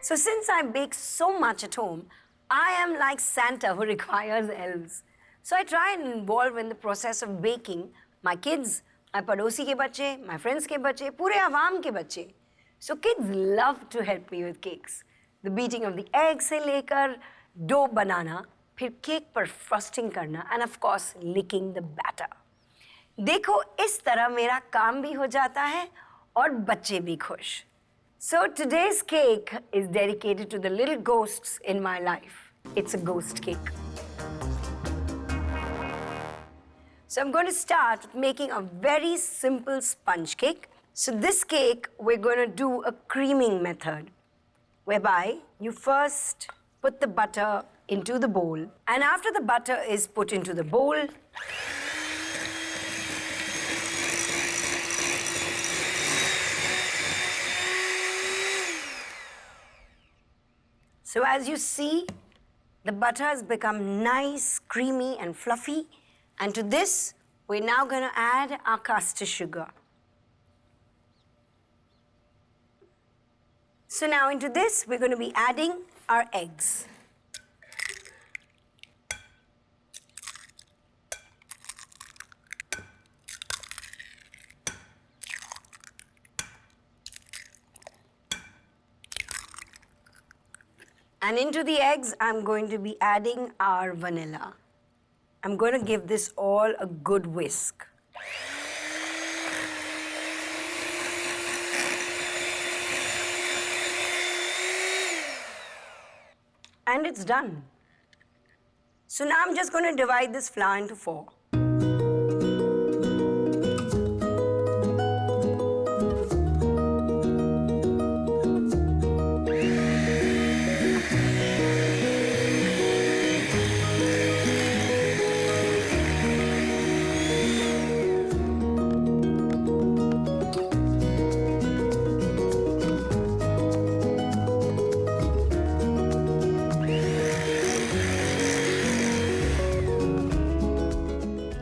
So since I bake so much at home, I am like Santa who requires elves. So I try and involve in the process of baking my kids, my padosi ke bacche, my friends ke bacche, pure awam ke bacche. So kids love to help me with cakes. The beating of the eggs se lekar dough banana, फिर cake पर frosting करना, and of course licking the batter. देखो इस तरह मेरा काम भी हो जाता है और बच्चे भी खुश. So today's cake is dedicated to the little ghosts in my life. It's a ghost cake. So I'm going to start with making a very simple sponge cake. So this cake, we're going to do a creaming method, whereby you first put the butter into the bowl. And after the butter is put into the bowl, so as you see, the butter has become nice, creamy, and fluffy. And to this, we're now going to add our castor sugar. So now into this, we're going to be adding our eggs. And into the eggs, I'm going to be adding our vanilla. I'm going to give this all a good whisk. And it's done. So now I'm just going to divide this flour into 4.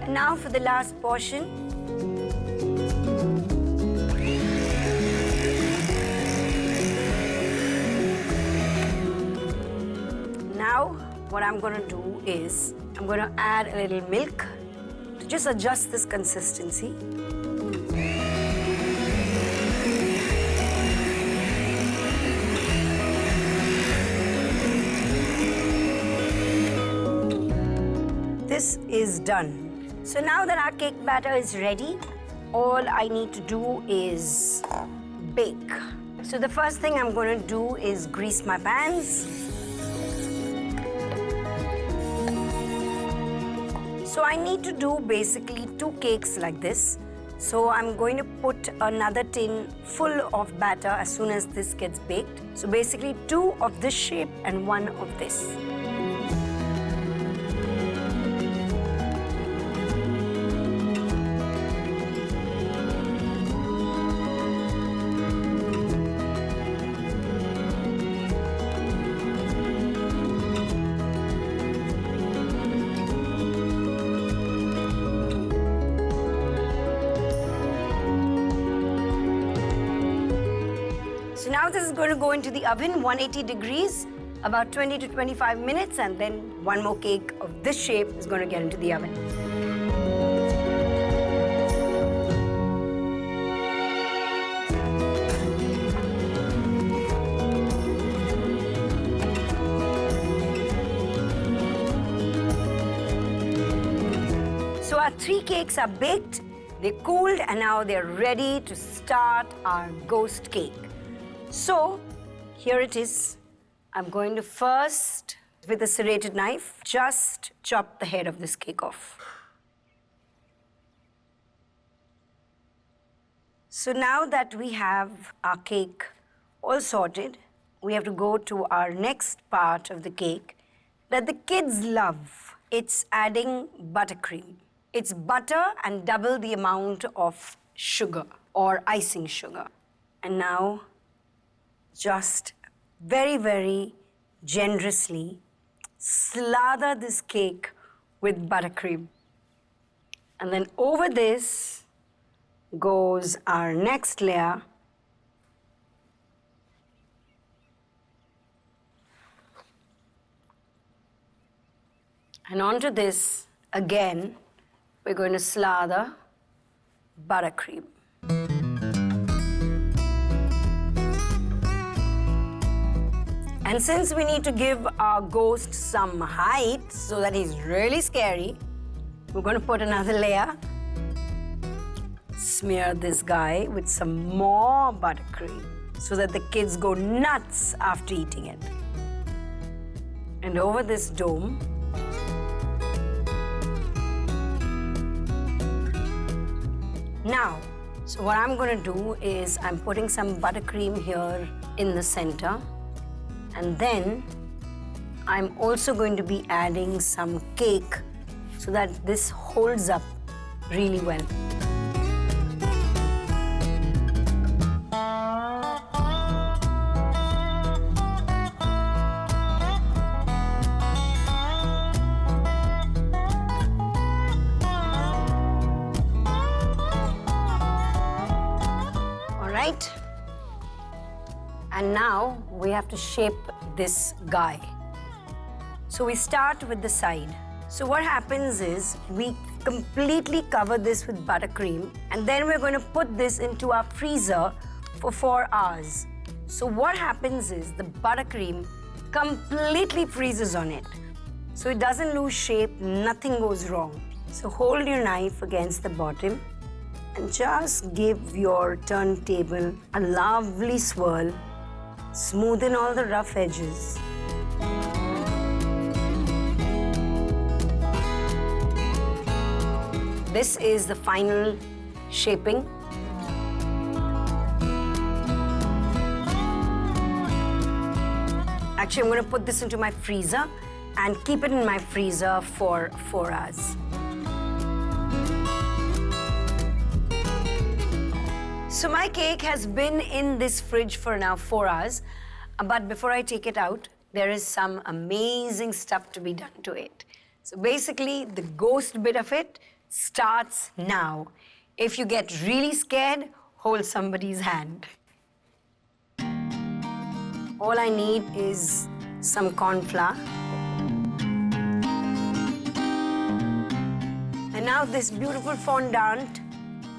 Now for the last portion. Now what I'm going to do is I'm going to add a little milk to just adjust this consistency. This is done. So now that our cake batter is ready, all I need to do is bake. So the first thing I'm going to do is grease my pans. So I need to do basically 2 cakes like this. So I'm going to put another tin full of batter as soon as this gets baked. So basically 2 of this shape and 1 of this. So now this is going to go into the oven, 180 degrees, about 20 to 25 minutes, and then 1 more cake of this shape is going to get into the oven. So our 3 cakes are baked, they cooled, and now they're ready to start our ghost cake. So, here it is. I'm going to first, with a serrated knife, just chop the head of this cake off. So now that we have our cake all sorted, we have to go to our next part of the cake that the kids love. It's adding buttercream. It's butter and double the amount of sugar or icing sugar. And now, just very, very generously slather this cake with buttercream. And then over this goes our next layer. And onto this, again, we're going to slather buttercream. And since we need to give our ghost some height so that he's really scary, we're going to put another layer. Smear this guy with some more buttercream so that the kids go nuts after eating it. And over this dome, now, so what I'm going to do is I'm putting some buttercream here in the center. And then I'm also going to be adding some cake so that this holds up really well. All right. And now we have to shape this guy. So we start with the side. So what happens is we completely cover this with buttercream and then we're going to put this into our freezer for 4 hours. So what happens is the buttercream completely freezes on it. So it doesn't lose shape, nothing goes wrong. So hold your knife against the bottom and just give your turntable a lovely swirl. Smoothen all the rough edges. This is the final shaping. Actually, I'm going to put this into my freezer and keep it in my freezer for 4 hours. So my cake has been in this fridge for now 4 hours, but before I take it out, there is some amazing stuff to be done to it. So basically, the ghost bit of it starts now. If you get really scared, hold somebody's hand. All I need is some corn flour. And now this beautiful fondant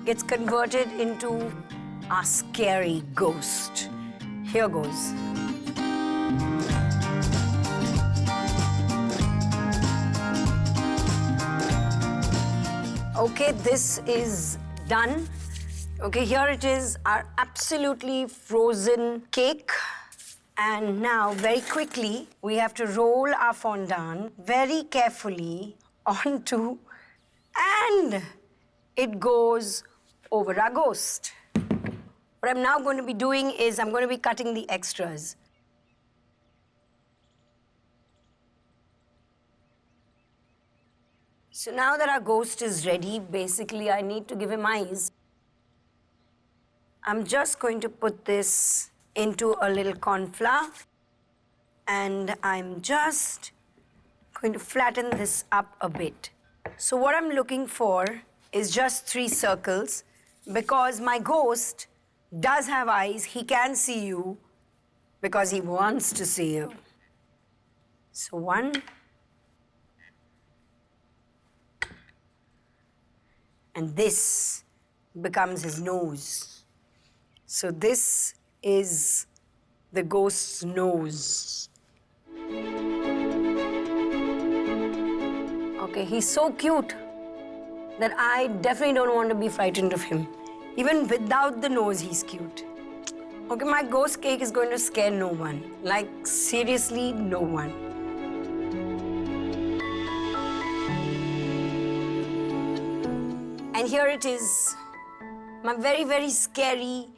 gets converted into our scary ghost. Here goes. Okay, this is done. Okay, here it is, our absolutely frozen cake. And now, very quickly, we have to roll our fondant very carefully onto, and it goes over our ghost. What I'm now going to be doing is I'm going to be cutting the extras. So now that our ghost is ready, basically I need to give him eyes. I'm just going to put this into a little corn flour and I'm just going to flatten this up a bit. So what I'm looking for is just 3 circles because my ghost does have eyes. He can see you because he wants to see you. So 1. And this becomes his nose. So this is the ghost's nose. Okay, he's so cute that I definitely don't want to be frightened of him. Even without the nose, he's cute. Okay, my ghost cake is going to scare no one. Like, seriously, no one. And here it is, my very, very scary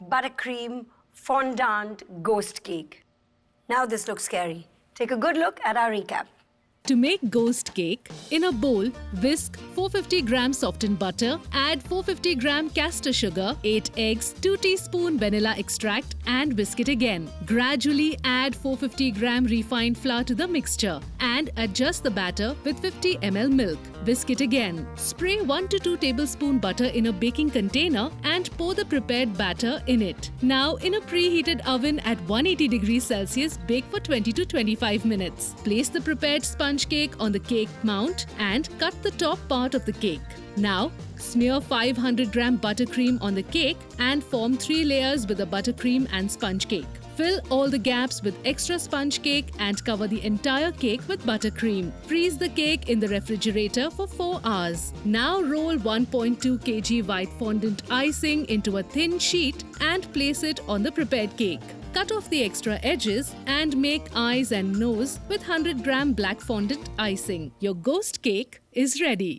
buttercream fondant ghost cake. Now this looks scary. Take a good look at our recap. To make ghost cake, in a bowl, whisk 450 gram softened butter, add 450 gram castor sugar, 8 eggs, 2 teaspoon vanilla extract and whisk it again. Gradually add 450 gram refined flour to the mixture and adjust the batter with 50 ml milk. Whisk it again. Spray 1 to 2 tablespoon butter in a baking container and pour the prepared batter in it. Now in a preheated oven at 180 degrees Celsius, bake for 20 to 25 minutes. Place the prepared sponge sponge cake on the cake mount and cut the top part of the cake. Now, smear 500 gram buttercream on the cake and form 3 layers with the buttercream and sponge cake. Fill all the gaps with extra sponge cake and cover the entire cake with buttercream. Freeze the cake in the refrigerator for 4 hours. Now roll 1.2 kg white fondant icing into a thin sheet and place it on the prepared cake. Cut off the extra edges and make eyes and nose with 100 gram black fondant icing. Your ghost cake is ready.